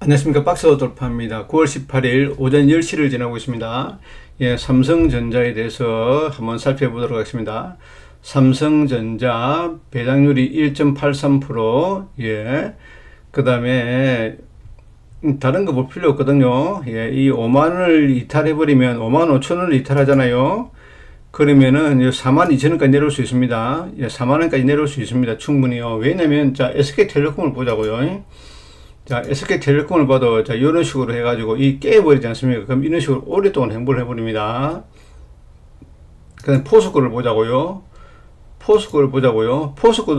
안녕하십니까. 박스 돌파입니다. 9월 18일 오전 10시를 지나고 있습니다. 예, 삼성전자에 대해서 한번 살펴보도록 하겠습니다. 삼성전자 배당률이 1.83%, 예, 그 다음에 다른 거 볼 필요 없거든요. 예, 이 5만원을 이탈해버리면 5만 5천원을 이탈하잖아요. 그러면은 42,000원까지 내려올 수 있습니다. 예, 4만원까지 내려올 수 있습니다. 충분히요. 왜냐면 자, SK텔레콤을 보자고요. 자, SK텔레콤을 봐도 자, 이런 식으로 해가지고 이 깨버리지 않습니까? 그럼 이런 식으로 오랫동안 행보를 해버립니다. 그다음 포스코를 보자고요. 포스코도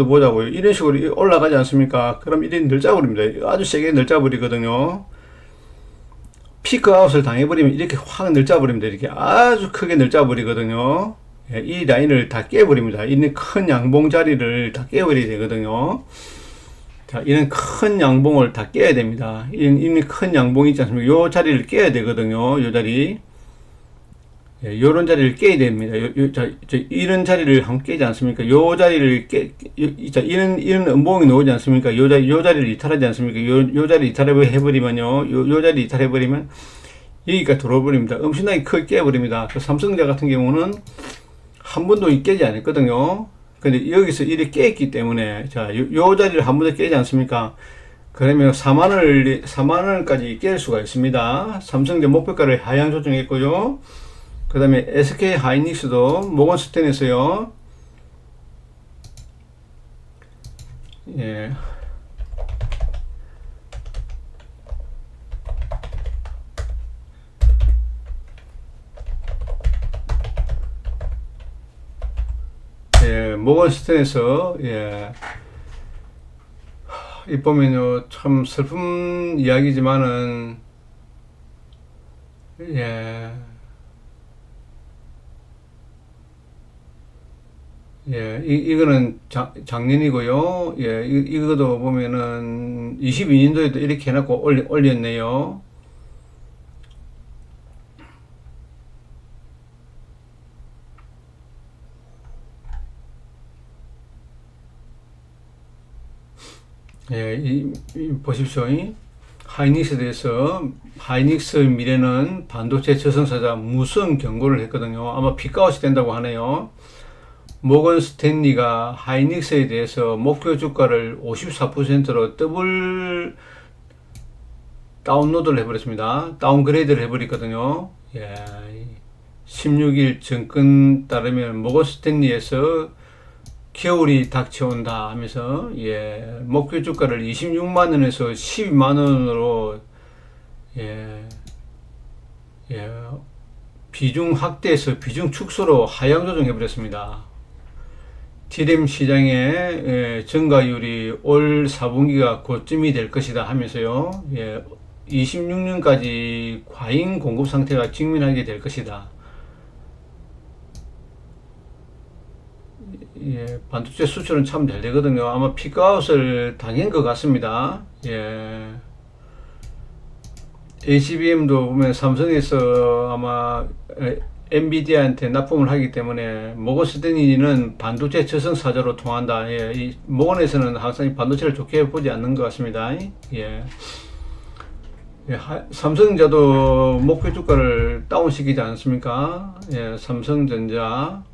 보자고요. 이런 식으로 올라가지 않습니까? 그럼 이런 늘짜버립니다. 아주 세게 늘짜버리거든요. 피크아웃을 당해버리면 이렇게 확 늘짜버립니다. 이렇게 아주 크게 늘짜버리거든요. 예, 이 라인을 다 깨버립니다. 있는 큰 양봉 자리를 다 깨버려야 되거든요. 자, 이런 큰 양봉을 다 깨야 됩니다. 이런 큰 양봉이 있지 않습니까? 요 자리를 깨야 되거든요. 요 자리. 예, 요런 자리를 깨야 됩니다. 이런 자리를 한번 깨지 않습니까? 요 자리를 이런 음봉이 나오지 않습니까? 요 자리를 이탈하지 않습니까? 요 자리 이탈해버리면요. 요 자리 이탈해버리면 여기까지 들어버립니다. 엄청나게 크게 깨버립니다. 그 삼성전자 같은 경우는 한 번도 깨지 않았거든요. 근데 여기서 이렇게 깨있기 때문에, 자, 요 자리를 한 번도 깨지 않습니까? 그러면 4만원까지 깰 수가 있습니다. 삼성전자 목표가를 하향 조정했고요. 그 다음에 SK 하이닉스도 모건스탠에서요. 예. 예, 모건스탠에서, 예. 이 보면요, 참 슬픈 이야기지만은, 예. 예, 이거는 작년이고요. 예, 이거도 보면은 22년도에도 이렇게 해놓고 올렸네요. 예, 보십시오. 하이닉스에 대해서 하이닉스 미래는 반도체 저승사자 무슨 경고를 했거든요. 아마 피크아웃이 된다고 하네요. 모건 스탠리가 하이닉스에 대해서 목표 주가를 54%로 더블 다운로드를 해버렸습니다. 다운그레이드를 해버렸거든요. 예, 16일 정권 따르면 모건 스탠리에서 겨울이 닥쳐온다 하면서, 예, 목표 주가를 26만원에서 12만원으로, 예, 비중 확대해서 비중 축소로 하향 조정해버렸습니다. 디램 시장의 증가율이 올 4분기가 고점이 될 것이다 하면서요. 예, 26년까지 과잉 공급 상태가 직면하게 될 것이다. 예, 반도체 수출은 참 잘 되거든요. 아마 피크아웃을 당한 것 같습니다. 예. HBM도 보면 삼성에서 아마 엔비디아한테 납품을 하기 때문에 모건 스탠리는 반도체 저승사자로 통한다. 예, 이 모건에서는 항상 반도체를 좋게 보지 않는 것 같습니다. 예. 예, 삼성전자도 목표 주가를 다운시키지 않습니까? 예, 삼성전자도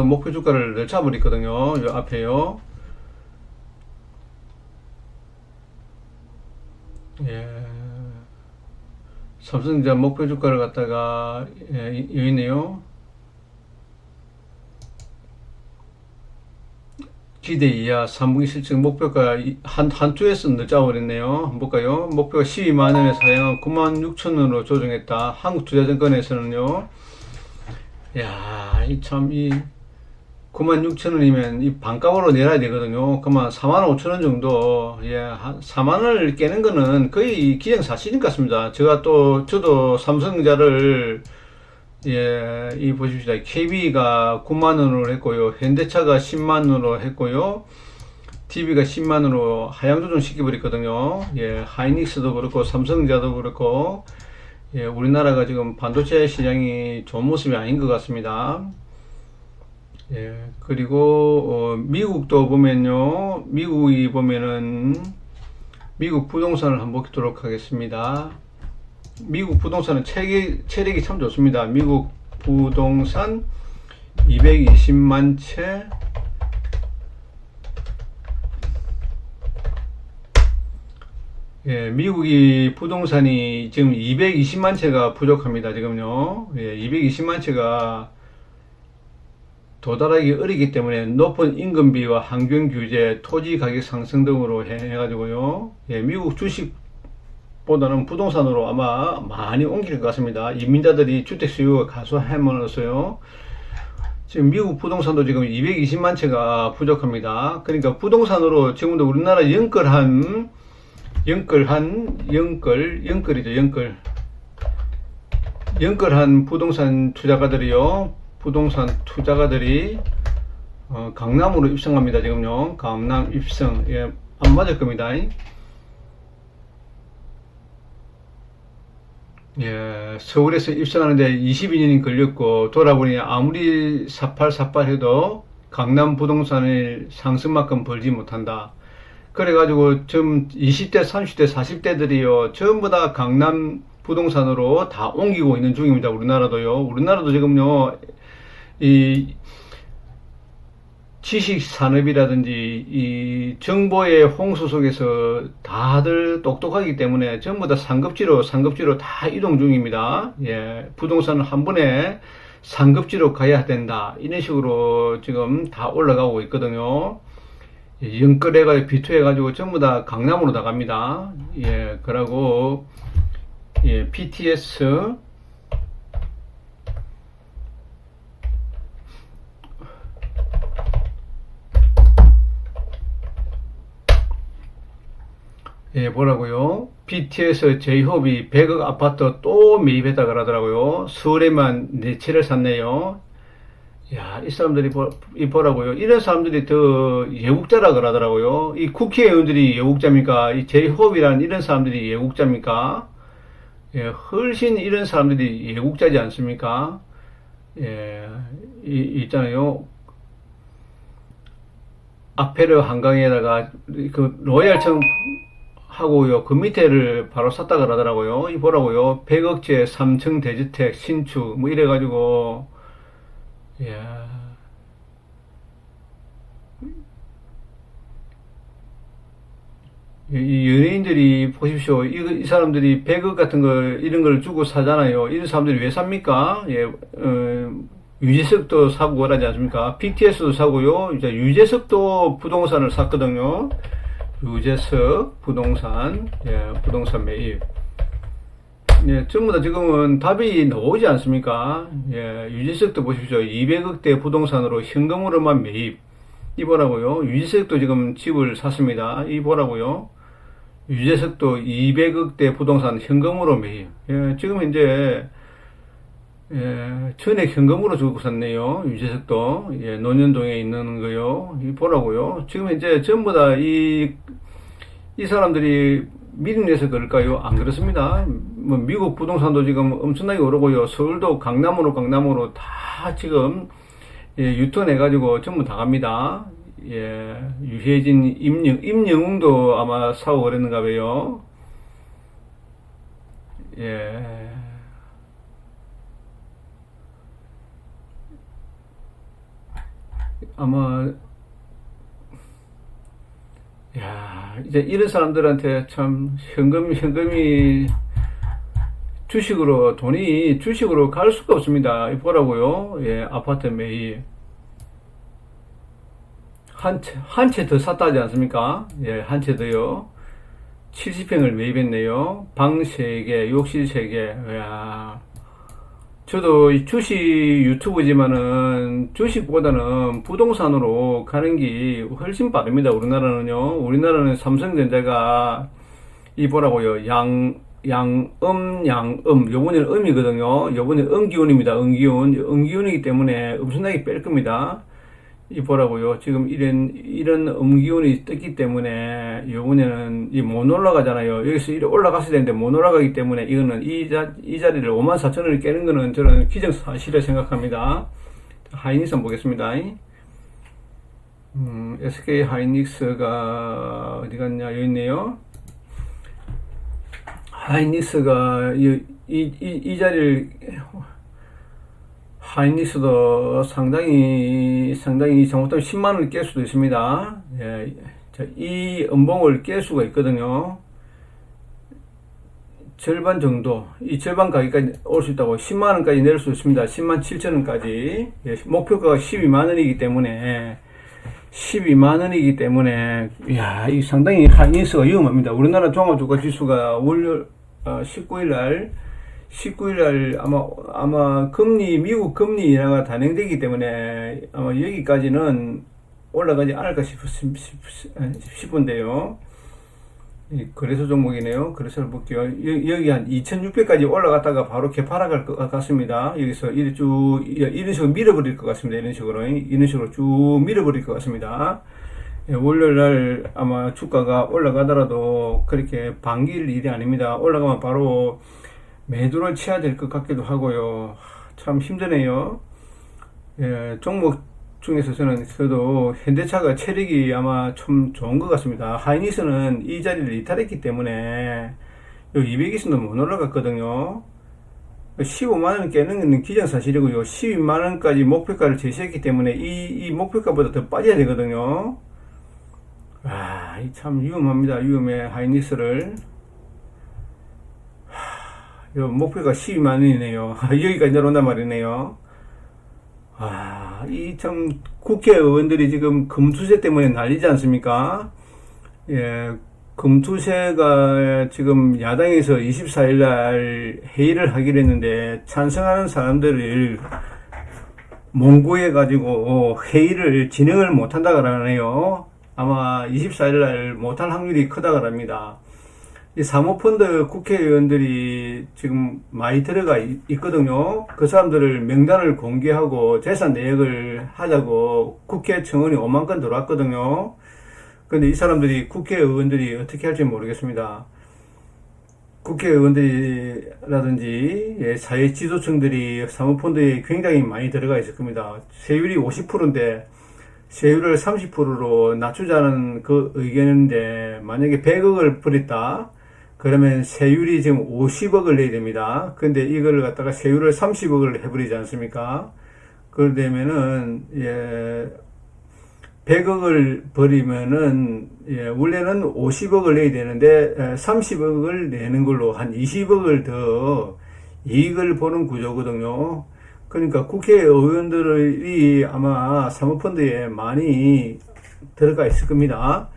목표 주가를 내차버리거든요. 요 앞에요. 예. 삼성전자 목표 주가를 갖다가, 예, 여기 있네요. 기대 이하 3분기 실적 목표가 한 투에서 늦어버렸네요. 한번 볼까요? 목표가 12만원에서 하향한 96,000원으로 조정했다. 한국투자증권에서는요. 야, 이 96,000원이면 이 반값으로 내놔야 되거든요. 그러면 45,000원 정도, 예, 한 4만원을 깨는 거는 거의 기정사실인 것 같습니다. 저도 삼성전자를, 예, 이 보십시오. KB가 9만원으로 했고요. 현대차가 10만원으로 했고요. TV가 10만원으로 하향 조정 시켜버렸거든요. 예, 하이닉스도 그렇고, 삼성전자도 그렇고, 예, 우리나라가 지금 반도체 시장이 좋은 모습이 아닌 것 같습니다. 예, 그리고 미국도 보면요, 미국이 보면은 미국 부동산을 한번 보도록 하겠습니다. 미국 부동산은 체력이 참 좋습니다. 미국 부동산 220만 채, 예, 미국이 부동산이 지금 220만 채가 부족합니다. 지금요, 예, 220만 채가 도달하기 어리기 때문에 높은 임금비와 환경 규제, 토지 가격 상승 등으로 해가지고요, 예, 미국 주식보다는 부동산으로 아마 많이 옮길 것 같습니다. 이민자들이 주택 수요가 감소함으로써요. 지금 미국 부동산도 지금 220만 채가 부족합니다. 그러니까 부동산으로 지금도 우리나라 연끌한 부동산 투자가들이 강남으로 입성합니다. 지금요, 강남 입성. 예, 안 맞을 겁니다. 예, 서울에서 입성하는데 22년이 걸렸고 돌아보니 아무리 사팔사팔해도 강남 부동산의 상승만큼 벌지 못한다. 그래가지고 지금 20대, 30대, 40대들이요 전부 다 강남 부동산으로 다 옮기고 있는 중입니다. 우리나라도 지금요, 이 지식 산업이라든지 이 정보의 홍수 속에서 다들 똑똑하기 때문에 전부 다 상급지로 다 이동 중입니다. 예, 부동산은 한 번에 상급지로 가야 된다. 이런 식으로 지금 다 올라가고 있거든요. 연끌해가지고 비투해가지고 전부 다 강남으로 나갑니다. 예, 그러고 예, BTS 예, 뭐라고요? BTS 제이홉이 100억 아파트 또 매입했다 그러더라고요. 서울에만 4채를 샀네요. 야, 이 사람들이 보라고요. 이런 사람들이 더 예국자라 그러더라고요. 이 국회의원들이 예국자입니까? 이 제이홉이라는 이런 사람들이 예국자입니까? 예, 훨씬 이런 사람들이 예국자지 않습니까? 예, 있잖아요. 아페르 한강에다가 그 로얄청 하고요. 그 밑에를 바로 샀다 그러더라고요. 이 보라고요. 100억째 3층 대주택 신축 뭐 이래가지고 야, 이 연예인들이 보십시오. 이 사람들이 100억 같은 걸 이런 걸 주고 사잖아요. 이런 사람들이 왜 삽니까? 예, 유재석도 사고 그러지 않습니까? BTS도 사고요. 이제 유재석도 부동산을 샀거든요. 유재석 부동산, 예, 부동산 매입. 예, 전부 다 지금은 답이 나오지 않습니까? 예, 유재석도 보십시오. 200억대 부동산으로 현금으로만 매입. 이 보라고요. 유재석도 지금 집을 샀습니다. 이 보라고요. 유재석도 200억대 부동산 현금으로 매입. 예, 지금 현재 예, 전액 현금으로 주고 샀네요. 유재석도. 예, 논현동에 있는 거요. 이 보라고요. 지금 이제 전부 다 이 사람들이 미국에서 그럴까요? 안 그렇습니다. 뭐 미국 부동산도 지금 엄청나게 오르고요. 서울도 강남으로 다 지금 예, 유턴해가지고 전부 다 갑니다. 예, 유해진, 임영웅도 아마 사고 그랬는가 봐요. 예. 아마, 야, 이제 이런 사람들한테 참 현금이 돈이 주식으로 갈 수가 없습니다. 이 보라고요. 예, 아파트 매입. 한 채 더 샀다 하지 않습니까? 예, 한 채 더요. 70평을 매입했네요. 방 3개, 욕실 3개. 이야. 저도 주식 유튜브지만은 주식보다는 부동산으로 가는 게 훨씬 빠릅니다. 우리나라는 삼성전자가 이 보라고요. 양음. 요번에는 음이거든요. 요번에 음기운입니다. 음기운이기 때문에 엄청나게 뺄 겁니다. 이 보라고요. 지금 이런 음기운이 떴기 때문에 요번에는 못 올라가잖아요. 여기서 이렇게 올라갔어야 되는데 못 올라가기 때문에 이거는 이 자리를 54,000원을 깨는 거는 저는 기정사실이라 생각합니다. 하이닉선 보겠습니다. SK 하이닉스가 어디 갔냐? 여기 있네요. 하이닉스가 이 자리를 하이닉스도 상당히 잘못하면 10만원을 깰 수도 있습니다. 예, 이 음봉을 깰 수가 있거든요. 절반 정도, 이 절반 가격까지 올 수 있다고 10만원까지 내릴 수 있습니다. 10만 7천원까지. 예, 목표가가 12만원이기 때문에 이야, 이 상당히 하이닉스가 위험합니다. 우리나라 종합주가 지수가 월요 19일날 아마 미국 금리 인하가 단행되기 때문에 아마 여기까지는 올라가지 않을까 싶은데요. 거래소 종목이네요. 거래소를 볼게요. 여기 한 2600까지 올라갔다가 바로 개파락할 것 같습니다. 여기서 이런 식으로 밀어버릴 것 같습니다. 이런 식으로 쭉 밀어버릴 것 같습니다. 월요일날 아마 주가가 올라가더라도 그렇게 반길 일이 아닙니다. 올라가면 바로 매도를 쳐야 될 것 같기도 하고요. 참 힘드네요. 예, 종목 중에서 저는 그래도 현대차가 체력이 아마 좀 좋은 것 같습니다. 하이닉스는 이 자리를 이탈했기 때문에 220선도 못 올라갔거든요. 15만원 깨는 건 기정사실이고요. 12만원까지 목표가를 제시했기 때문에 이 목표가보다 더 빠져야 되거든요. 아, 참 위험합니다. 위험해. 하이닉스를. 목표가 12만원이네요. 여기까지 내려온단 말이네요. 아, 이 참 국회의원들이 지금 금투세 때문에 난리지 않습니까? 예, 금투세가 지금 야당에서 24일날 회의를 하기로 했는데 찬성하는 사람들을 몽고해가지고 회의를 진행을 못한다 그러네요. 아마 24일날 못할 확률이 크다 그럽니다. 이 사모펀드 국회의원들이 지금 많이 들어가 있거든요. 그 사람들을 명단을 공개하고 재산 내역을 하자고 국회 청원이 5만 건 들어왔거든요. 근데 이 사람들이 국회의원들이 어떻게 할지 모르겠습니다. 국회의원들이라든지 사회 지도층들이 사모펀드에 굉장히 많이 들어가 있을 겁니다. 세율이 50%인데 세율을 30%로 낮추자는 그 의견인데 만약에 100억을 버렸다 그러면 세율이 지금 50억을 내야 됩니다. 근데 이걸 갖다가 세율을 30억을 해버리지 않습니까? 그러면은 100억을 버리면은 원래는 50억을 내야 되는데 30억을 내는 걸로 한 20억을 더 이익을 보는 구조거든요. 그러니까 국회의원들이 아마 사모펀드에 많이 들어가 있을 겁니다.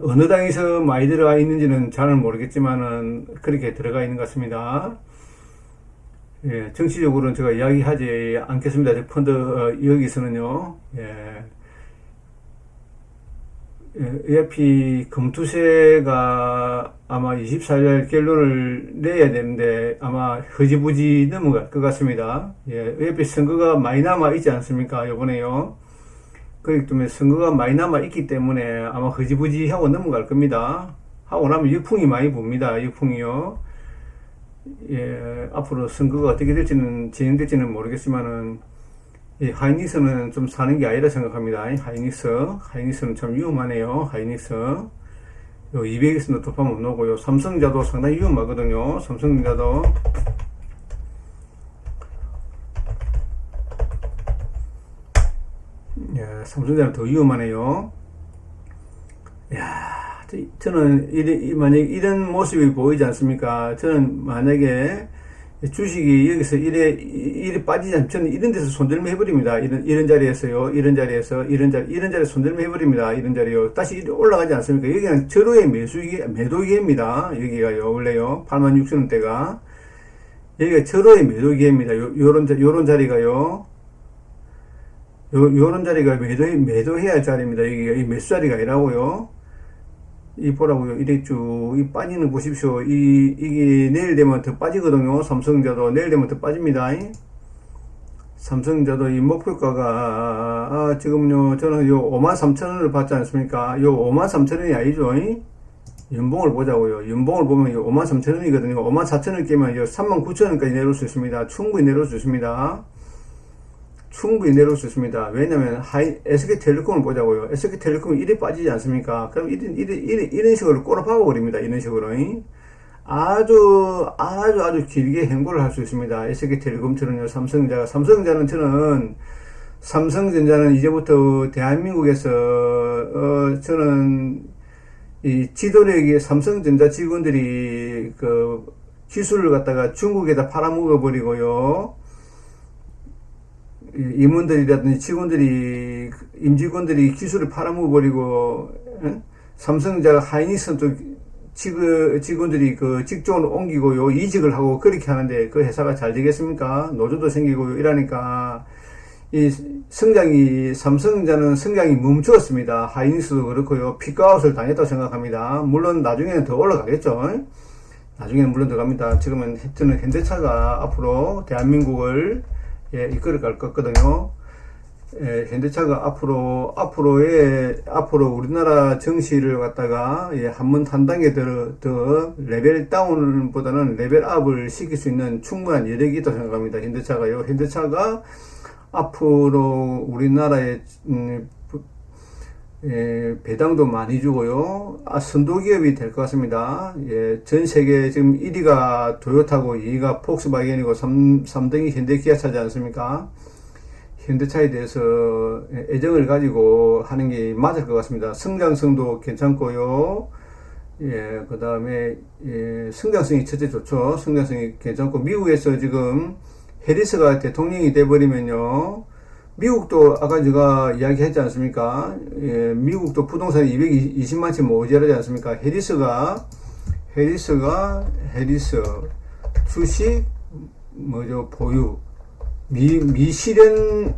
어느 당에서 많이 들어가 있는지는 잘 모르겠지만은 그렇게 들어가 있는 것 같습니다. 예, 정치적으로는 제가 이야기하지 않겠습니다. 저 펀드 여기서는요. ERP 금투세가 아마 24일 결론을 내야 되는데 아마 흐지부지 넘어갈 것 같습니다. ERP 선거가 많이 남아 있지 않습니까? 요번에요. 그렇기 때문에 선거가 많이 남아 있기 때문에 아마 흐지부지 하고 넘어갈 겁니다. 하고 나면 역풍이 많이 붑니다. 역풍이요. 앞으로 선거가 어떻게 될지는 진행될지는 모르겠지만은 하이닉스는 좀 사는 게 아니라 생각합니다. 하이닉스는 참 위험하네요. 하이닉스 요 200에서도突破못 나오고요. 삼성자도 상당히 위험하거든요. 삼성자도 삼성자는 더 위험하네요. 저는 만약에 이런 모습이 보이지 않습니까? 저는 만약에 주식이 여기서 이래 빠지지 않으면 저는 이런 데서 손절매 해버립니다. 이런 자리에서요. 이런 자리에 손절매 해버립니다. 이런 자리요. 다시 올라가지 않습니까? 여기는 절호의 매도기회입니다. 여기가요. 원래요. 86,000원대가. 여기가 절호의 매도기회입니다. 요런 자리가요. 요런 자리가 매도해야 할 자리입니다. 여기가 이 매수 자리가 아니라고요. 이 보라고요. 이래 쭉 이 빠지는 거 보십시오. 이게 내일 되면 더 빠지거든요. 삼성자도 내일 되면 더 빠집니다. 삼성자도 이 목표가가 지금요 저는 요 53,000원을 받지 않습니까? 요 53,000원이 아니죠. 연봉을 보자고요. 연봉을 보면 요 53,000원이거든요. 54,000원 깨면 요 39,000원까지 내려올 수 있습니다. 충분히 내려올 수 있습니다. 충분히 내려올 수 있습니다. 왜냐면 SK텔레콤을 보자고요. SK텔레콤이 1위 빠지지 않습니까? 그럼 이런 식으로 꼬라박아 버립니다. 이런 식으로. 아주 길게 행보를 할 수 있습니다. SK텔레콤처럼요. 삼성전자는 이제부터 대한민국에서 저는 이 지도력이 삼성전자 직원들이 그 기술을 갖다가 중국에다 팔아먹어 버리고요. 임원들이라든지 임직원들이 기술을 팔아먹어 버리고, 삼성전자 하이닉스 또 직원들이 그 직종을 옮기고요. 이직을 하고 그렇게 하는데 그 회사가 잘 되겠습니까? 노조도 생기고 이러니까 삼성전자는 성장이 멈추었습니다. 하이닉스도 그렇고요. 피크아웃을 당했다고 생각합니다. 물론 나중에는 더 올라가겠죠. 나중에는 물론 더 갑니다. 지금은 저는 현대차가 앞으로 대한민국을 이끌어 갈 거거든요. 현대차가 앞으로 우리나라 정시를 갖다가 한 단계 더 레벨 다운보다는 레벨 업을 시킬 수 있는 충분한 여력이 있다고 생각합니다. 현대차가 앞으로 우리나라에 배당도 많이 주고요. 선도기업이 될 것 같습니다. 전 세계 지금 1위가 토요타고 2위가 폭스바겐이고 3등이 현대기아차지 않습니까? 현대차에 대해서 애정을 가지고 하는 게 맞을 것 같습니다. 성장성도 괜찮고요. 그 다음에 성장성이 첫째 좋죠. 성장성이 괜찮고, 미국에서 지금 해리스가 대통령이 돼버리면요, 미국도 아까 제가 이야기했지 않습니까? 미국도 부동산이 220만 채 모자라지 않습니까? 해리스 주식 보유 미실현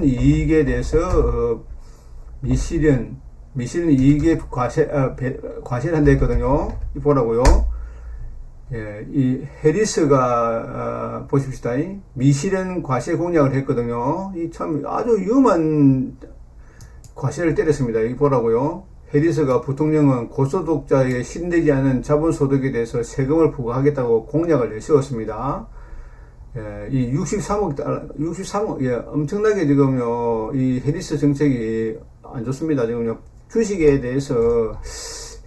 이익에 대해서 미실현 이익에 과세를 한다 했거든요. 보라고요. 이 해리스가 보십시다. 미실현 과세 공약을 했거든요. 이 참 아주 위험한 과세를 때렸습니다. 이 보라고요. 해리스가 부통령은 고소득자에게 신되지 않은 자본소득에 대해서 세금을 부과하겠다고 공약을 내세웠습니다. 이 63억, 엄청나게 지금요, 이 해리스 정책이 안 좋습니다. 지금요, 주식에 대해서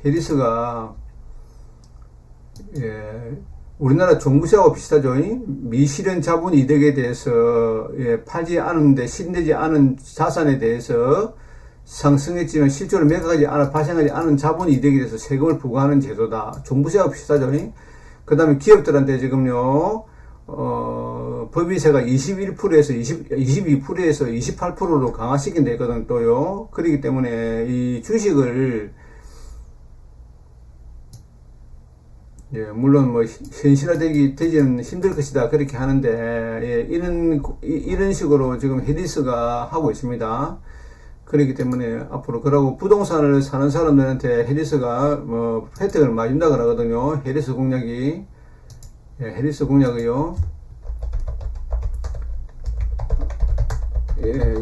해리스가, 우리나라 종부세하고 비슷하죠. 미실현 자본 이득에 대해서, 팔지 않은데, 신되지 않은 자산에 대해서 상승했지만 실제로 발생하지 않은 자본 이득에 대해서 세금을 부과하는 제도다. 종부세하고 비슷하죠. 그 다음에 기업들한테 지금요, 법인세가 21%에서 22%에서 28%로 강화시킨 데 있거든, 또요. 그렇기 때문에 이 주식을, 물론 현실화되기는 힘들 것이다. 그렇게 하는데, 이런 식으로 지금 해리스가 하고 있습니다. 그렇기 때문에 앞으로, 그러고 부동산을 사는 사람들한테 해리스가 혜택을 많이 준다 그러거든요. 해리스 공약이요.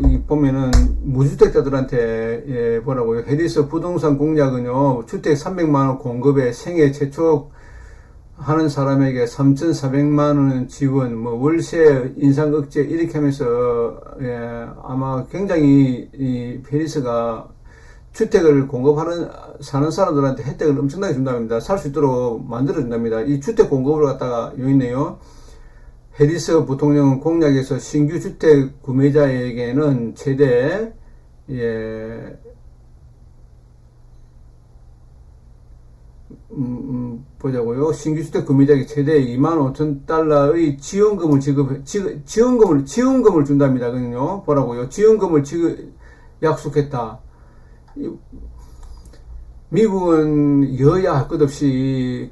이 보면은 무주택자들한테 뭐라고요? 해리스 부동산 공약은요, 주택 300만원 공급에 생애 최초 하는 사람에게 3,400만원 지원, 월세 인상 억제 이렇게 하면서 아마 굉장히 이 해리스가 주택을 사는 사람들한테 혜택을 엄청나게 준답니다. 살 수 있도록 만들어준답니다. 이 주택 공급을 갖다가 여기 있네요. 해리스 부통령은 공약에서 신규 주택 구매자에게는 최대, 보자고요. 신규 주택 구매자에게 최대 25,000달러의 지원금을 지원금을 준답니다. 그는요. 보라고요. 지원금을 약속했다. 미국은 여야 할 것 없이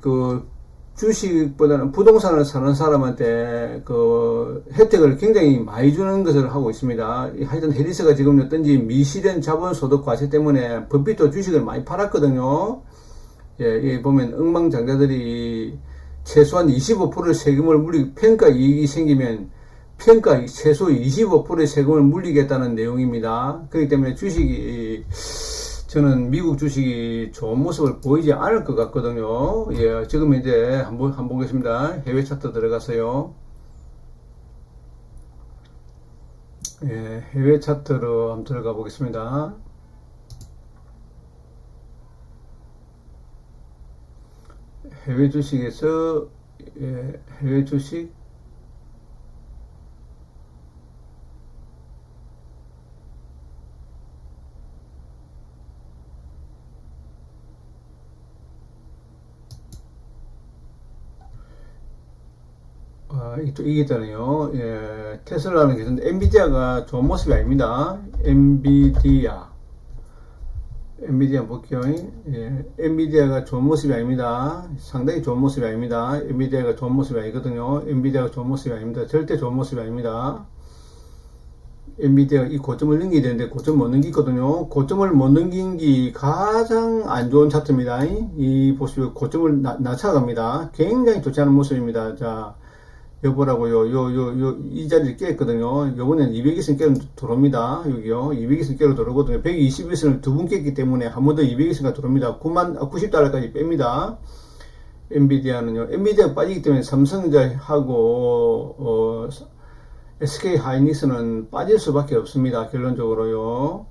주식보다는 부동산을 사는 사람한테 혜택을 굉장히 많이 주는 것을 하고 있습니다. 하여튼 해리스가 지금 어떤지 미실현 자본소득 과세 때문에 법비도 주식을 많이 팔았거든요. 여기 보면 억망장자들이 최소한 25%의 세금을 평가 이익이 생기면 최소 25%의 세금을 물리겠다는 내용입니다. 그렇기 때문에 저는 미국 주식이 좋은 모습을 보이지 않을 것 같거든요. 지금 이제 한번 보겠습니다. 해외 차트 들어가서요. 예, 해외 차트로 한번 들어가 보겠습니다. 해외 주식에서 해외 주식 이게 있잖아요. 테슬라는 계속 엔비디아가 좋은 모습이 아닙니다. 엔비디아 볼게요. 엔비디아가 좋은 모습이 아닙니다. 상당히 좋은 모습이 아닙니다. 엔비디아가 좋은 모습이 아니거든요. 엔비디아가 좋은 모습이 아닙니다. 절대 좋은 모습이 아닙니다. 엔비디아가 이 고점을 넘겨야 되는데 고점 못 넘기거든요. 고점을 못 넘긴 게 가장 안 좋은 차트입니다. 이 보시면 고점을 낮춰갑니다. 굉장히 좋지 않은 모습입니다. 자, 여보라고요. 이 자리를 깼거든요. 요번엔 200일선 깨로 들어옵니다. 여기요. 200일선 깨로 들어오거든요. 120일선을 두 번 깼기 때문에 한 번 더 200일선가 들어옵니다. 90달러까지 뺍니다. 엔비디아는요. 엔비디아가 빠지기 때문에 삼성전자하고, SK 하이닉스는 빠질 수밖에 없습니다. 결론적으로요.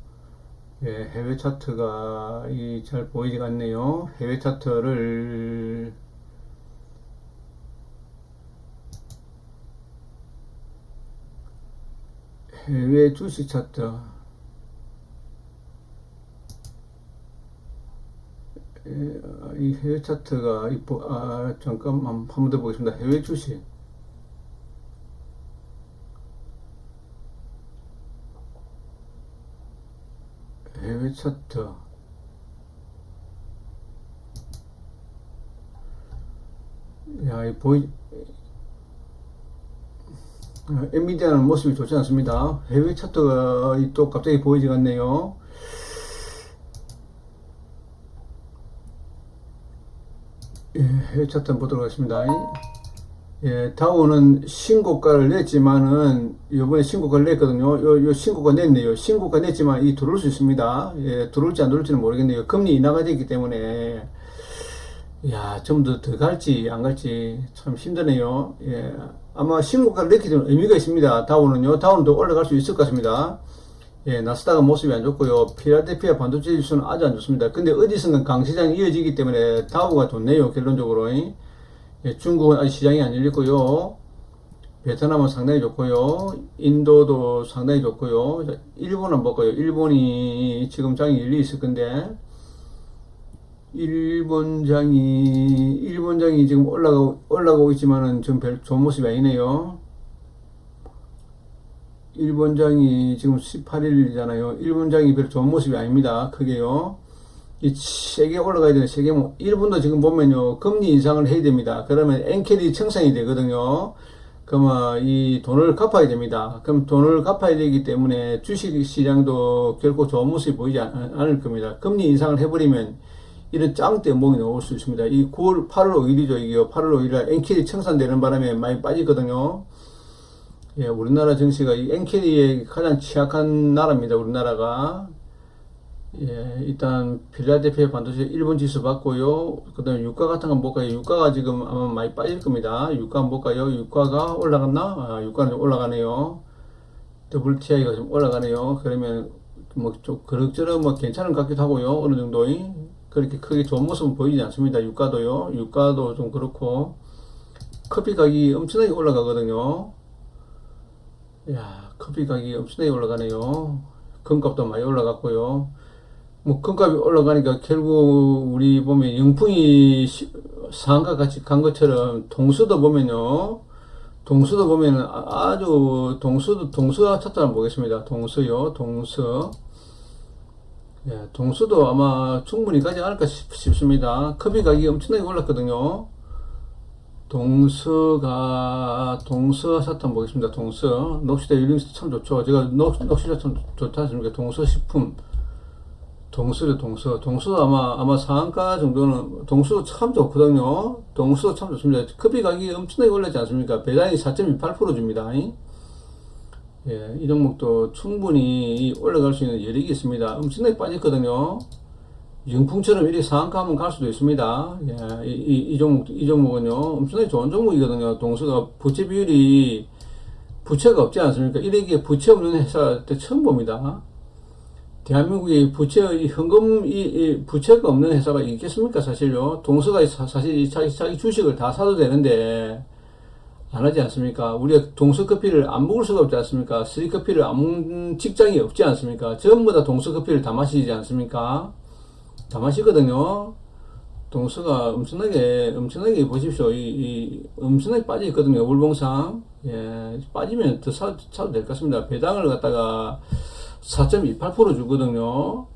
예, 해외 차트가 잘 보이지가 않네요. 해외 차트를 해외 주식 차트 이 해외 차트가 잠깐만 한 번 더 보겠습니다. 해외 주식 해외 차트 이 엔비디아는 모습이 좋지 않습니다. 해외 차트가 또 갑자기 보이지 않네요. 해외 차트 한번 보도록 하겠습니다. 다우는 신고가를 냈지만은 요번에 신고가를 냈거든요. 요 신고가 냈네요. 신고가 냈지만 들어올 수 있습니다. 들어올지 안 들어올지는 모르겠네요. 금리 인하가 되기 때문에 좀 더 갈지 안 갈지 참 힘드네요. 아마 신고가를 냈기 때문에 의미가 있습니다. 다우는요. 다우는 더 올라갈 수 있을 것 같습니다. 나스닥은 모습이 안 좋고요. 필라델피아 반도체 지수는 아주 안 좋습니다. 근데 어디서는 강시장이 이어지기 때문에 다우가 좋네요. 결론적으로. 중국은 아직 시장이 안 열렸고요. 베트남은 상당히 좋고요. 인도도 상당히 좋고요. 일본은 한번 볼까요? 일본이 지금 장이 열려 있을 건데 일본장이 지금 올라가고 있지만은 좀 별 좋은 모습이 아니네요. 일본장이 지금 18일이잖아요. 일본장이 별 좋은 모습이 아닙니다. 크게요. 세게 올라가야 되는 세계, 일본도 지금 보면요, 금리 인상을 해야 됩니다. 그러면 엔캐리 청산이 되거든요. 그러면 이 돈을 갚아야 됩니다. 그럼 돈을 갚아야 되기 때문에 주식 시장도 결코 좋은 모습이 보이지 않을 겁니다. 금리 인상을 해버리면 이런 짱대 목이 나올 수 있습니다. 이 8월 5일이죠. 이게요. 8월 5일에 엔캐리 청산되는 바람에 많이 빠지거든요. 우리나라 증시가 이 엔캐리에 가장 취약한 나라입니다. 우리나라가. 일단 필라델피아 반도체 일본 지수 봤고요. 그 다음에 유가 같은 거 볼까요? 유가가 지금 아마 많이 빠질 겁니다. 유가 한번 볼까요? 유가가 올라갔나? 유가는 좀 올라가네요. WTI가 좀 올라가네요. 그러면 좀 그럭저럭 괜찮은 것 같기도 하고요. 어느 정도 그렇게 크게 좋은 모습은 보이지 않습니다. 유가도요. 유가도 좀 그렇고 커피 가격이 엄청나게 올라가거든요. 커피 가격이 엄청나게 올라가네요. 금값도 많이 올라갔고요. 금값이 올라가니까 결국 우리 보면 영풍이 상한가 같이 간 것처럼 동수도 보면요. 동수도 보면은 아주 동수 차트 한번 보겠습니다. 동수요. 동수도 아마 충분히 가지 않을까 싶습니다. 커피 가격이 엄청나게 올랐거든요. 동서 차트 한번 보겠습니다. 동서 녹시대 율링스 참 좋죠. 제가 녹시대 참 좋지 않습니까? 동서 식품 동수도 아마 상한가 정도는 동수도 참 좋거든요. 동수도 참 좋습니다. 커피 가격이 엄청나게 올랐지 않습니까? 배당이 4.28% 줍니다. 이 종목도 충분히 올라갈 수 있는 여력이 있습니다. 엄청나게 빠졌거든요. 영풍처럼 이렇게 상한가 한번 갈 수도 있습니다. 이 종목은요, 엄청나게 좋은 종목이거든요. 동수가 부채 비율이 부채가 없지 않습니까? 이렇게 부채 없는 회사 때 처음 봅니다. 대한민국에 현금, 부채가 없는 회사가 있겠습니까? 사실요. 동서가 사실 자기 주식을 다 사도 되는데, 안 하지 않습니까? 우리가 동서커피를 안 먹을 수가 없지 않습니까? 쓰리커피를 안 먹는 직장이 없지 않습니까? 전부 다 동서커피를 다 마시지 않습니까? 다 마시거든요. 동서가 엄청나게 보십시오. 엄청나게 빠져 있거든요. 울봉상. 예, 빠지면 더 사도 될 것 같습니다. 배당을 갖다가 4.28% 주거든요.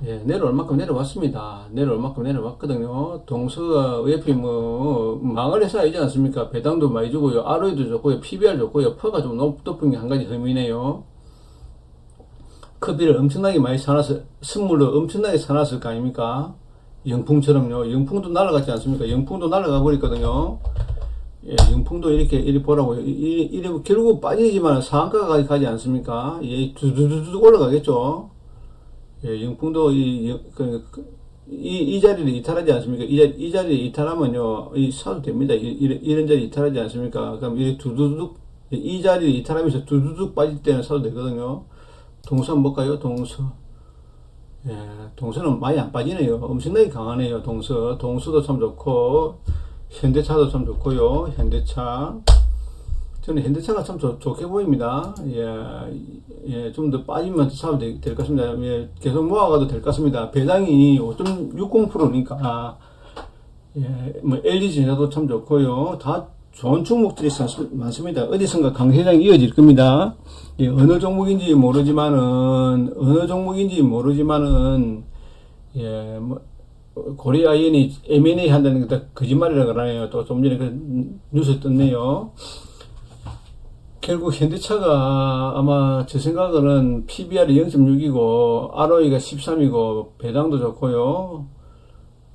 예, 내려올 만큼 내려왔습니다. 내려올 만큼 내려왔거든요. 동서가 어차피 망할 회사이지 않습니까? 배당도 많이 주고요. ROE도 좋고요. PBR 좋고요. 퍼가 좀 높은 게 한 가지 흠이네요. 커피를 엄청나게 많이 사놨어, 선물로 엄청나게 사놨을 거 아닙니까? 영풍처럼요. 영풍도 날아갔지 않습니까? 영풍도 날아가 버렸거든요. 예, 영풍도 이렇게 보라고요. 결국 빠지지만 상한가가 가지 않습니까? 예, 두두두두 올라가겠죠. 예, 영풍도 이 자리를 이탈하지 않습니까? 이 자리를 이탈하면요, 사도 됩니다. 이런 자리 이탈하지 않습니까? 그럼 이 두두둑, 이 자리를 이탈하면서 두두둑 빠질 때는 사도 되거든요. 동서 한번 볼까요? 동서. 예, 동서는 많이 안 빠지네요. 엄청나게 강하네요. 동서도 참 좋고, 현대차도 참 좋고요. 현대차. 저는 현대차가 참 좋게 보입니다. 예, 좀 더 빠지면 사도 될 것 같습니다. 예, 계속 모아가도 될 것 같습니다. 배당이 5.60%니까, 예, LG전자도 참 좋고요. 다 좋은 종목들이 많습니다. 어디선가 강세장이 이어질 겁니다. 예, 어느 종목인지 모르지만은, 예, 고려 아이언이 M&A 한다는 게 다 거짓말이라고 그러네요. 또 좀 전에 그 뉴스 떴네요. 결국 현대차가 아마 제 생각으로는 PBR이 0.6이고 ROE가 13이고 배당도 좋고요.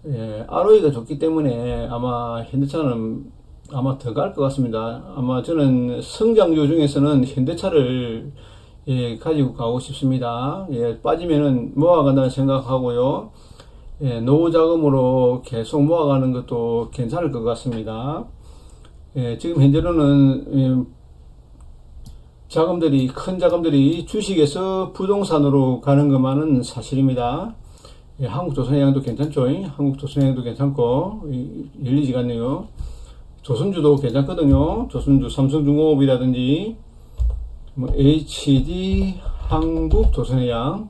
예, ROE가 좋기 때문에 아마 현대차는 아마 더 갈 것 같습니다. 아마 저는 성장주 중에서는 현대차를 예, 가지고 가고 싶습니다. 예, 빠지면은 모아간다는 생각하고요. 예, 노후 자금으로 계속 모아가는 것도 괜찮을 것 같습니다. 예, 지금 현재로는 큰 자금들이 주식에서 부동산으로 가는 것만은 사실입니다. 예, 한국조선해양도 괜찮죠? 한국조선해양도 괜찮고, 열리지가 않네요. 조선주도 괜찮거든요. 조선주, 삼성중공업이라든지, HD, 한국조선해양,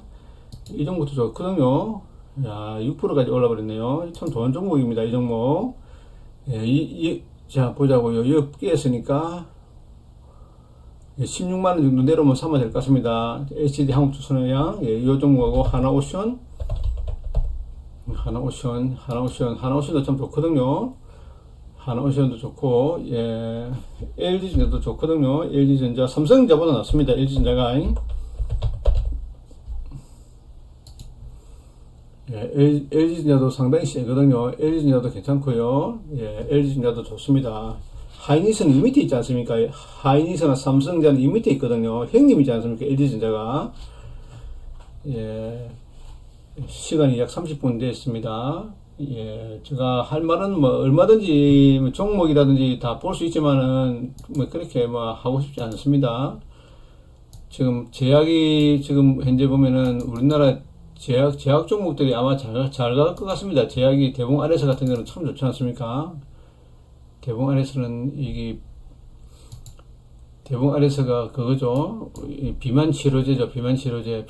이 종목도 좋거든요. 야, 6%까지 올라버렸네요. 참 좋은 종목입니다. 이 종목. 예, 자, 보자고요. 이거 깨었으니까, 16만원 정도 내려오면 사면 될 것 같습니다. HD 한국조선해양, 예, 이 종목하고 하나오션도 참 좋거든요. 하나오션도 좋고, 예, LG전자도 좋거든요. LG전자, 삼성전자보다 낫습니다. LG전자가. 예, LG전자도 상당히 세거든요. LG전자도 괜찮고요. 예, LG전자도 좋습니다. 하이닉스는 이 밑에 있지 않습니까? 하이닉스나 삼성전자는 이 밑에 있거든요. 형님이지 않습니까? LG전자가. 예, 시간이 약 30분 됐습니다. 예, 제가 할 말은 얼마든지 종목이라든지 다 볼 수 있지만은 그렇게 하고 싶지 않습니다. 지금 제약이 지금 현재 보면은 우리나라 제약 종목들이 아마 잘 갈 것 같습니다. 제약이 대봉 RS 같은 경우는 참 좋지 않습니까? 대봉 RS가 그거죠. 비만 치료제죠. 비만 치료제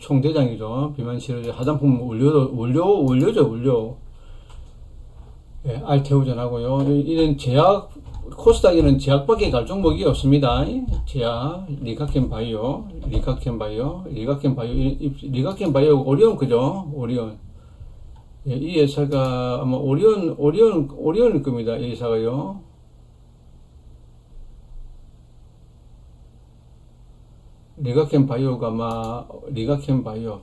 총대장이죠. 비만 치료제 화장품 원료죠. 예, 알테오전하고요. 이런 제약, 코스닥에는 제약밖에 갈 종목이 없습니다. 제약, 리카켄 바이오, 오리온, 그죠? 오리온. 예, 이 회사가 아마 오리온일 겁니다. 이 회사가요. 리가켄 바이오가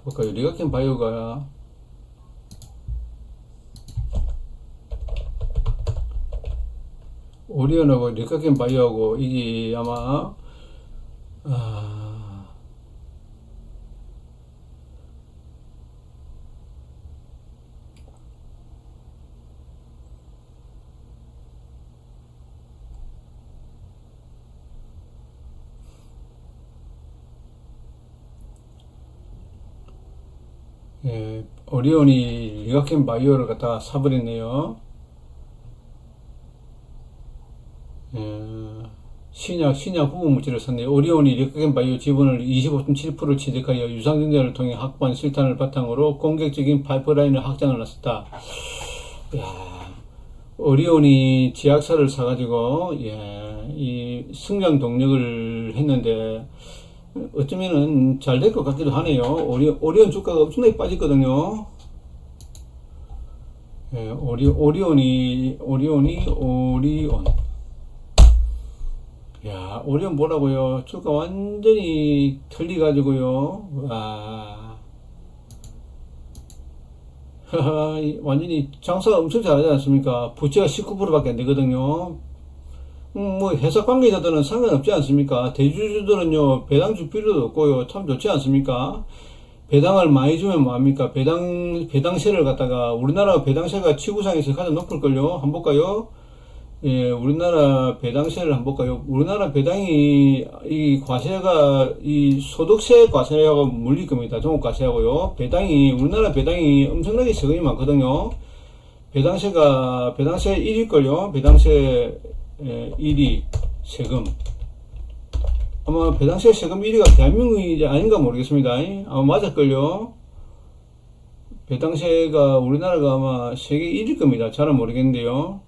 볼까요? 리가켄 바이오가 오리온하고 리가켄 바이오하고 이게 아마 오리온이 리가켄 바이오를 갖다가 사버렸네요. 신약 후보 물질을 샀네요. 오리온이 리가켄 바이오 지분을 25.7% 취득하여 유상증자를 통해 확보한 실탄을 바탕으로 공격적인 파이프라인을 확장을 했었다. 오리온이 지약사를 사가지고 이 성장 동력을 했는데 어쩌면은 잘 될 것 같기도 하네요. 오리온 주가가 엄청나게 빠졌거든요. 오리온. 오리온 뭐라고요? 주가 완전히 틀리가지고요. 와. 완전히 장사가 엄청 잘하지 않습니까? 부채가 19%밖에 안 되거든요. 뭐 회사 관계자들은 상관없지 않습니까? 대주주들은요 배당 줄 필요도 없고요 참 좋지 않습니까? 배당을 많이 주면 뭐합니까? 배당세를 갖다가 우리나라 배당세가 지구상에서 가장 높을걸요. 한번 볼까요? 우리나라 배당세를 한번 볼까요? 우리나라 배당이 이 과세가 이 소득세 과세하고 물릴 겁니다. 종합과세하고요. 우리나라 배당이 엄청나게 세금이 많거든요. 배당세 1위걸요. 배당세 1위 세금. 아마 배당세 세금 1위가 대한민국이 아닌가 모르겠습니다. 아마 맞을걸요. 배당세가 우리나라가 아마 세계 1위 겁니다. 잘은 모르겠는데요.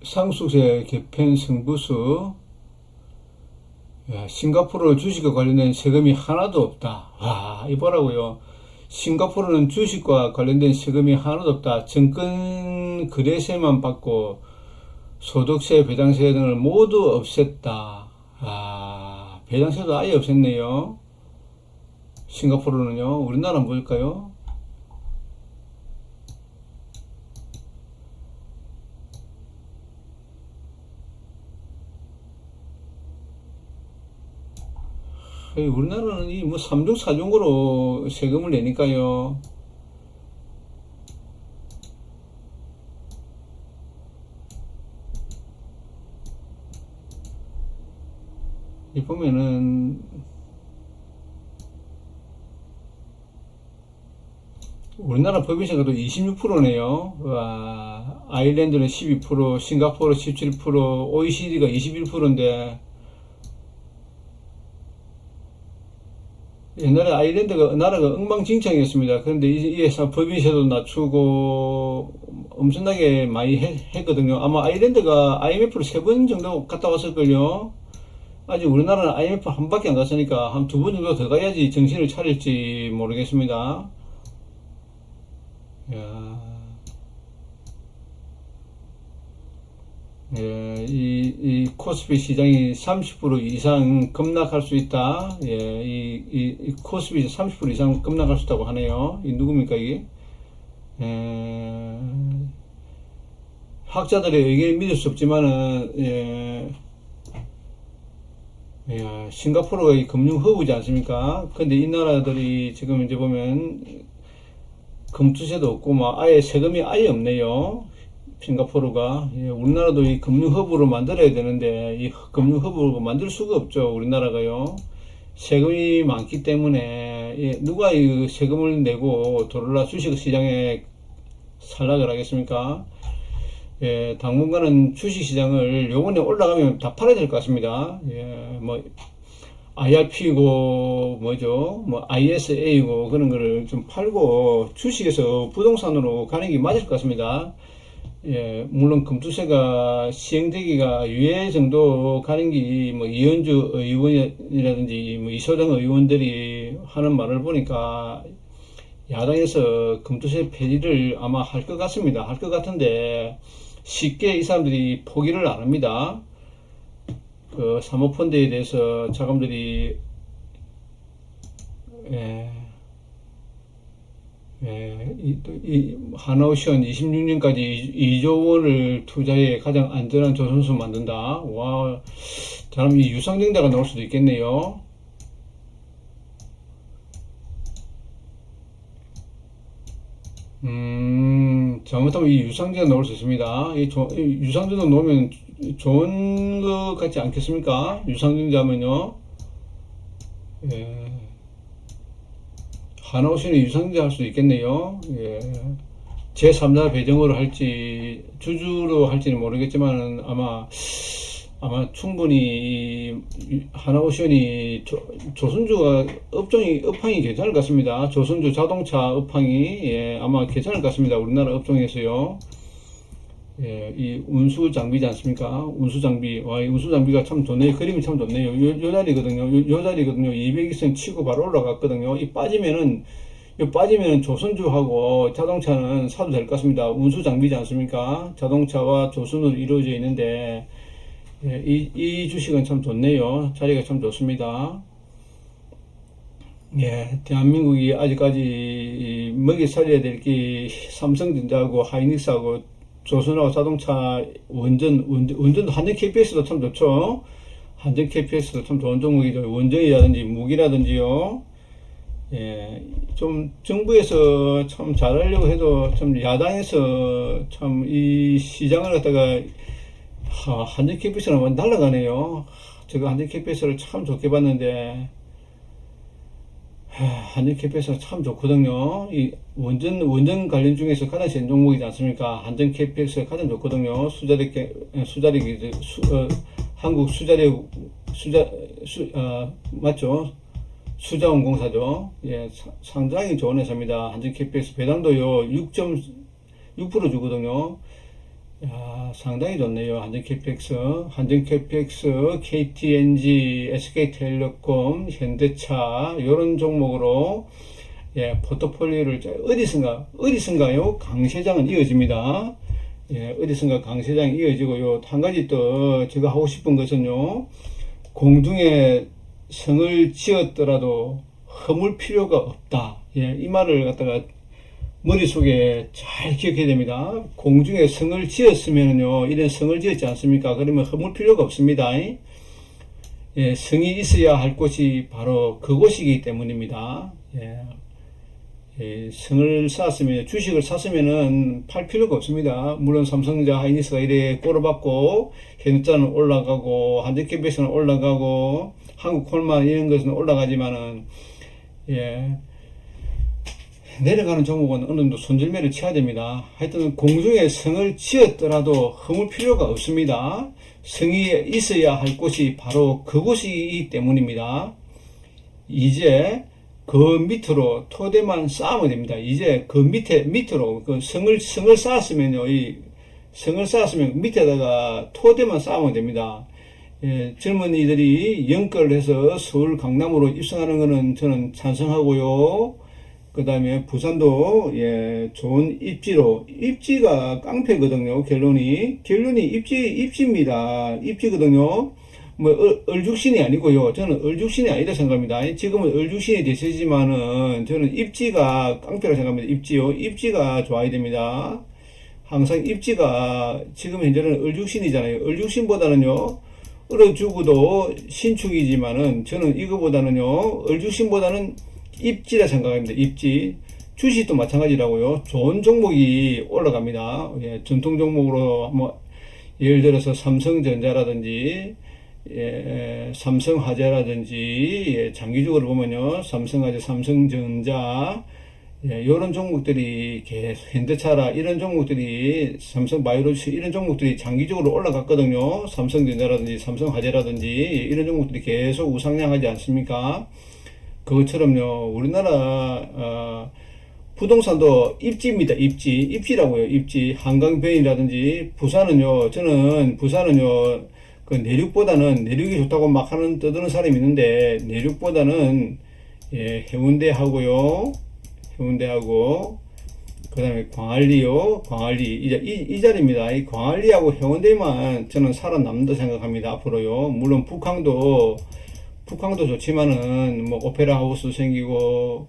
상속세 개편 승부수. 싱가포르 주식과 관련된 세금이 하나도 없다. 이거라고요. 싱가포르는 주식과 관련된 세금이 하나도 없다. 증권 거래세만 받고 소득세, 배당세 등을 모두 없앴다. 배당세도 아예 없앴네요. 싱가포르는요. 우리나라는 뭘까요? 우리나라는 이 뭐 3중 4중으로 세금을 내니까요. 이 보면은 우리나라 법인세가도 26%네요. 아일랜드는 12%, 싱가포르 17%, OECD가 21%인데 옛날에 아일랜드가 나라가 엉망진창이었습니다. 그런데 이 회사 법인세도 낮추고 엄청나게 많이 했거든요. 아마 아일랜드가 IMF를 3번 정도 갔다 왔을걸요. 아직 우리나라는 IMF 한 밖에 안 갔으니까 한 2번 정도 더 가야지 정신을 차릴지 모르겠습니다. 이 코스피 시장이 30% 이상 급락할 수 있다. 이 코스피 30% 이상 급락할 수 있다고 하네요. 이 누굽니까 이게? 학자들의 의견을 믿을 수 없지만은 싱가포르가 이 금융 허브지 않습니까? 근데 이 나라들이 지금 이제 보면 금투세도 없고 뭐 아예 세금이 아예 없네요. 싱가포르가. 우리나라도 이 금융 허브로 만들어야 되는데 이 금융 허브로 만들 수가 없죠. 우리나라가요. 세금이 많기 때문에 누가 이 세금을 내고 도롤라 주식 시장에 살락을 하겠습니까? 당분간은 주식 시장을 요번에 올라가면 다 팔아야 될 것 같습니다. 뭐 IRP고 뭐죠? 뭐 ISA고 그런 거를 좀 팔고 주식에서 부동산으로 가는 게 맞을 것 같습니다. 물론 금투세가 시행되기가 유예 정도 가는 게 뭐 이현주 의원이라든지 뭐 이소정 의원들이 하는 말을 보니까 야당에서 금투세 폐지를 아마 할 것 같습니다. 할 것 같은데 쉽게 이 사람들이 포기를 안 합니다. 그 사모펀드에 대해서 자금들이 이 한오션 26년까지 2조 원을 투자해 가장 안전한 조선소 만든다. 와, 잘하면 이 유상증자가 나올 수도 있겠네요. 잘못하면 이 유상제가 나올 수 있습니다. 이 유상제도 놓으면 좋은 것 같지 않겠습니까? 유상증자면요. 예, 하나오션이 유상증자 할 수도 있겠네요. 예, 제3자 배정으로 할지, 주주로 할지는 모르겠지만, 아마 충분히 하나오션이 조선주가 업황이 괜찮을 것 같습니다. 조선주 자동차 업황이 예, 아마 괜찮을 것 같습니다. 우리나라 업종에서요. 예, 이 운수 장비지 않습니까? 운수 장비. 와, 이 운수 장비가 참 좋네요. 그림이 참 좋네요. 요 자리거든요. 요 자리거든요. 200일선 치고 바로 올라갔거든요. 빠지면은 조선주하고 자동차는 사도 될 것 같습니다. 운수 장비지 않습니까? 자동차와 조선으로 이루어져 있는데, 예, 이 주식은 참 좋네요. 자리가 참 좋습니다. 예, 대한민국이 아직까지 먹이 살려야 될 게 삼성전자하고 하이닉스하고 조선하고 자동차 원전도 한전 KPS도 참 좋죠. 한전 KPS도 참 좋은 종목이죠. 원전이라든지 무기라든지요. 예, 좀 정부에서 참 잘하려고 해도 참 야당에서 참 이 시장을 갖다가 한전 KPS는 완전 날아가네요. 제가 한전 KPS를 참 좋게 봤는데 한전 KPS가 참 좋거든요. 이 원전 관련 중에서 가장 센 종목이지 않습니까? 한전 KPS가 가장 좋거든요. 한국 맞죠? 수자원공사죠. 예, 상당히 좋은 회사입니다. 한전 KPS 배당도요, 6.6% 주거든요. 야, 상당히 좋네요. 한전 KPX, KTNG, SK텔레콤, 현대차, 요런 종목으로, 예, 포트폴리오를, 어디선가요? 강세장은 이어집니다. 예, 어디선가 강세장이 이어지고요. 한 가지 또 제가 하고 싶은 것은요, 공중에 성을 지었더라도 허물 필요가 없다. 예, 이 말을 갖다가 머릿속에 잘 기억해야 됩니다. 공중에 성을 지었으면요, 이런 성을 지었지 않습니까? 그러면 허물 필요가 없습니다. 예, 성이 있어야 할 곳이 바로 그곳이기 때문입니다. 예, 예, 성을 쌓았으면, 주식을 샀으면은 팔 필요가 없습니다. 물론 삼성전자, 하이닉스가 이래 꼬라박고, 현대차는 올라가고, 한전캐피탈은 올라가고, 한국콜만 이런 것은 올라가지만은, 예, 내려가는 종목은 어느 정도 손절매를 쳐야 됩니다. 하여튼 공중에 성을 지었더라도 허물 필요가 없습니다. 성이 있어야 할 곳이 바로 그곳이기 때문입니다. 이제 그 밑으로 토대만 쌓으면 됩니다. 이제 그 밑으로 그 성을 쌓았으면요, 성을 쌓았으면 밑에다가 토대만 쌓으면 됩니다. 예, 젊은이들이 연결을 해서 서울 강남으로 입성하는 것은 저는 찬성하고요. 그 다음에 부산도 예, 좋은 입지가 깡패거든요. 결론이 입지입니다. 입지거든요. 뭐 얼죽신이 아니고요. 저는 얼죽신이 아니다 생각합니다. 지금은 얼죽신이 되시지만은 저는 입지가 깡패라 생각합니다. 입지가 좋아야 됩니다. 항상 입지가 지금 현재는 얼죽신이잖아요. 얼죽신보다는요, 얼어죽어도 신축이지만은 저는 이거보다는요, 얼죽신보다는 입지라 생각합니다. 입지. 주식도 마찬가지라고요. 좋은 종목이 올라갑니다. 예, 전통 종목으로 예를 들어서 삼성전자라든지, 예, 삼성화재라든지, 예, 장기적으로 보면요, 삼성화재, 삼성전자, 예, 이런 종목들이 계속 현대차라 이런 종목들이 삼성바이오로직 이런 종목들이 장기적으로 올라갔거든요. 삼성전자라든지 삼성화재라든지 이런 종목들이 계속 우상향하지 않습니까? 그것처럼요, 우리나라 부동산도 입지입니다. 입지라고요. 입지. 한강변이라든지 저는 부산은요, 그 내륙이 좋다고 막 떠드는 사람이 있는데, 내륙보다는 예, 해운대하고 그 다음에 광안리 이 자리입니다. 이 광안리하고 해운대만 저는 살아남는다 생각합니다. 앞으로요. 물론 북항도 좋지만은 뭐 오페라 하우스도 생기고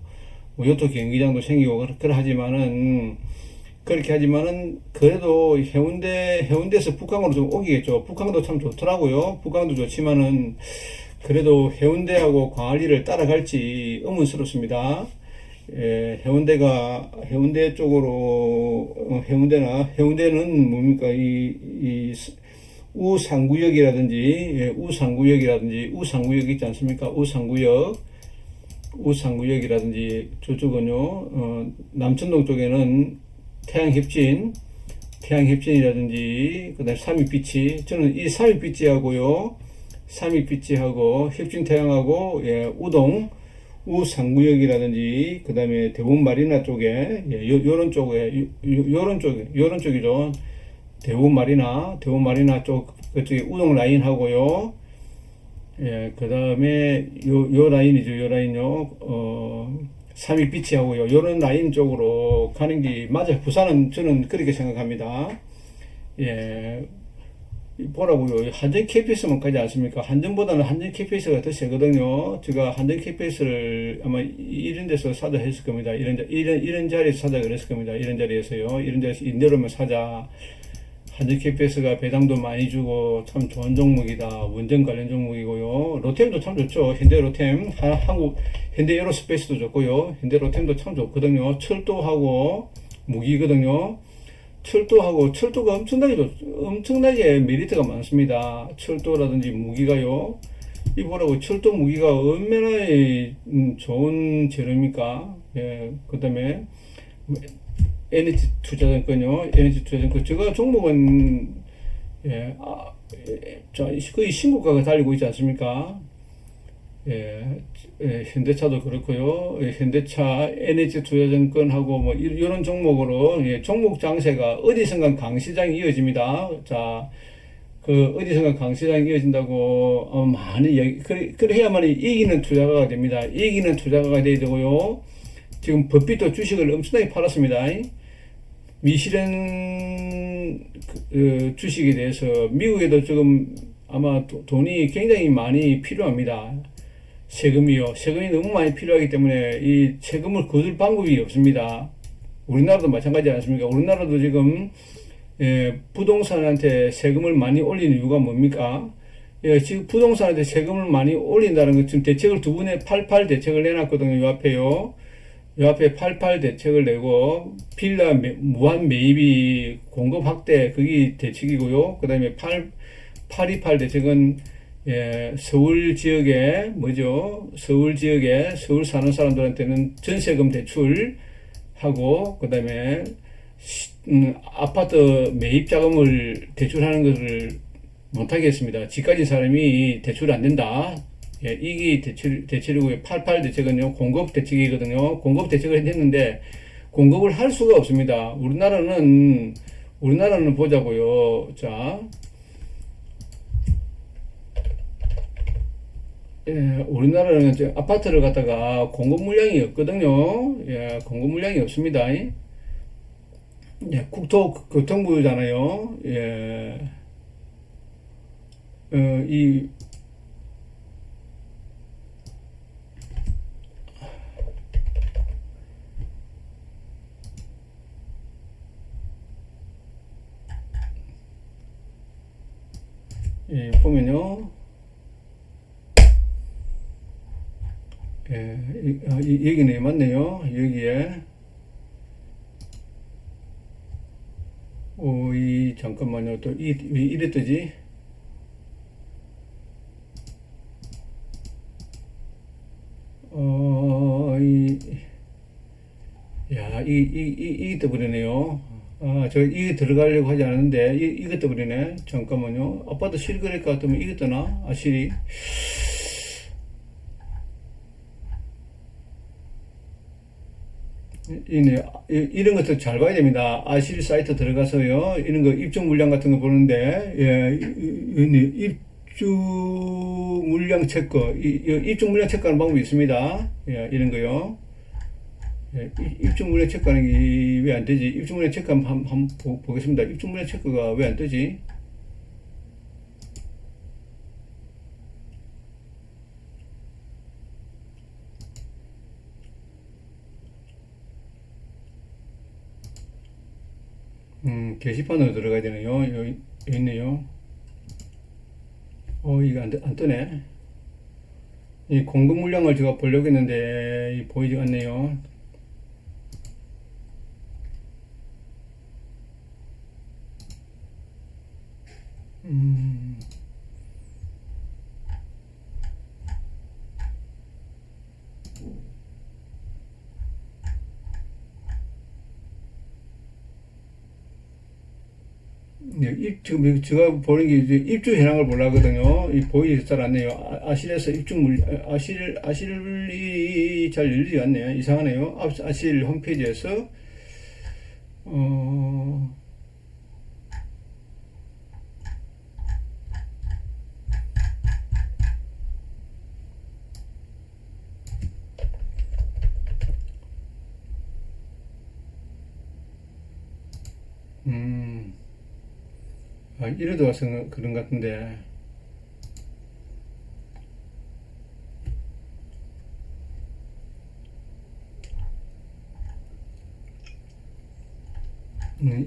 뭐 요트 경기장도 생기고 그렇게 하지만은 그래도 해운대에서 북항으로 좀 오기겠죠. 북항도 참 좋더라고요. 북항도 좋지만은 그래도 해운대하고 광안리를 따라갈지 의문스럽습니다. 해운대 쪽으로, 해운대는 뭡니까, 우상구역 있지 않습니까? 우상구역이라든지, 저쪽은요, 남천동 쪽에는 태양협진이라든지, 그 다음에 삼익비치. 저는 이 삼익비치하고, 협진태양하고, 우상구역이라든지, 그 다음에 대운마리나 쪽에, 요런 쪽이죠. 대운마리나 쪽, 그쪽에 우동 라인하고요. 그 다음에, 요 라인요. 삼익비치하고요. 요런 라인 쪽으로 가는 게 맞아요. 부산은 저는 그렇게 생각합니다. 예. 보라고요. 한전 KPS만 가지 않습니까? 한전보다는 한전 KPS가 더 세거든요. 제가 한전 KPS를 아마 이런 데서 사자 했을 겁니다. 이런 자리에서 사자 그랬을 겁니다. 이런 자리에서 인대로만 사자. 한전 KPS가 배당도 많이 주고 참 좋은 종목이다. 원전 관련 종목이고요. 로템도 참 좋죠. 현대로템, 한국 현대에어로스페이스도 좋고요. 현대로템도 참 좋거든요. 철도하고 무기거든요. 철도가 엄청나게 메리트가 많습니다. 철도라든지 무기가요. 이 뭐라고, 철도 무기가 얼마나 좋은 재료입니까? 예, 그 다음에, 에너지투자증권. 제가 종목은, 거의 신고가가 달리고 있지 않습니까? 현대차도 그렇고요. 현대차, 에너지투자증권하고 뭐 이런 종목으로 종목 장세가 어디선가 강시장이 이어집니다. 자, 그 어디선가 강시장이 이어진다고 많이 그래 해야만 이기는 투자가가 됩니다. 이기는 투자가가 돼야 되고요. 지금 법비도 주식을 엄청나게 팔았습니다. 미실현 주식에 대해서 미국에도 지금 아마 돈이 굉장히 많이 필요합니다. 세금이 너무 많이 필요하기 때문에 이 세금을 거둘 방법이 없습니다. 우리나라도 마찬가지 않습니까? 우리나라도 지금 부동산한테 세금을 많이 올리는 이유가 뭡니까? 지금 부동산한테 세금을 많이 올린다는 것, 지금 대책을 두 분의 88 대책을 내놨거든요. 요 앞에 88 대책을 내고 빌라 무한 매입이 공급 확대, 그게 대책이고요. 그 다음에 828 대책은 서울 지역에 서울 사는 사람들한테는 전세금 대출하고, 그 다음에 아파트 매입 자금을 대출하는 것을 못하게 했습니다. 집 가진 사람이 대출 안 된다. 이게 대출이고요. 88 대책은요, 공급 대책이거든요. 공급 대책을 했는데 공급을 할 수가 없습니다. 우리나라는 보자고요. 자, 우리나라는 아파트를 갖다가 공급 물량이 없거든요. 공급 물량이 없습니다. 국토교통부잖아요. 보면요. 여기네, 맞네요. 여기에. 잠깐만요. 또, 왜 이래 뜨지? 이게 떠버리네요. 이게 들어가려고 하지 않았는데, 이게 떠버리네. 잠깐만요. 아빠도 실거래가 같으면 이게 뜨나? 실이. 이런 것도 잘 봐야 됩니다. 아실 사이트 들어가서요. 이런 거 입주 물량 같은 거 보는데, 입주 물량 체크, 입주 물량 체크하는 방법이 있습니다. 이런 거요. 입주 물량 체크하는 게 왜 안 되지? 입주 물량 체크 한번 보겠습니다. 입주 물량 체크가 왜 안 되지? 게시판으로 들어가야 되네요. 여기 있네요. 이거 안 뜨네. 이 공급 물량을 제가 보려고 했는데, 보이지 않네요. 음, 네, 지금 제가 보는 게 이제 입주 현황을 보려거든요. 이 보이지 잘 않네요. 아실에서 아실이 잘 열리지 않네요. 이상하네요. 아실 홈페이지에서 어, 음, 이래도 와서 그런 것 같은데.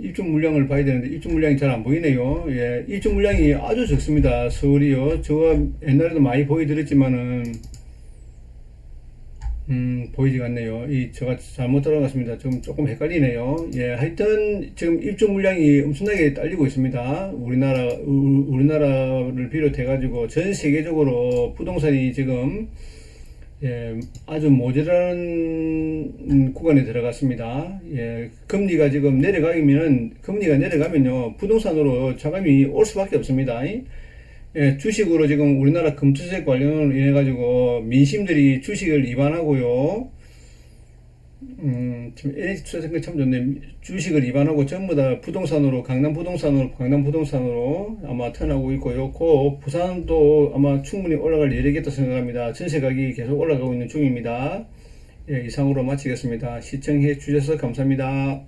입주 물량을 봐야 되는데 입주 물량이 잘 안 보이네요. 예, 입주 물량이 아주 적습니다. 서울이요. 제가 옛날에도 많이 보여드렸지만은 보이지가 않네요. 제가 잘못 들어갔습니다. 지금 조금 헷갈리네요. 예, 하여튼 지금 입주 물량이 엄청나게 딸리고 있습니다. 우리나라를 비롯해가지고 전 세계적으로 부동산이 지금 예, 아주 모자란 구간에 들어갔습니다. 예, 금리가 내려가면요, 부동산으로 자금이 올 수밖에 없습니다. 예, 주식으로 지금 우리나라 금투세 관련으로 인해 가지고 민심들이 주식을 이반하고요. 지금 NH투자 생각 참 좋네. 주식을 이반하고 전부 다 강남 부동산으로 아마 턴하고 있고요. 부산도 아마 충분히 올라갈 여력이 있다고 생각합니다. 전세 가격이 계속 올라가고 있는 중입니다. 예, 이상으로 마치겠습니다. 시청해 주셔서 감사합니다.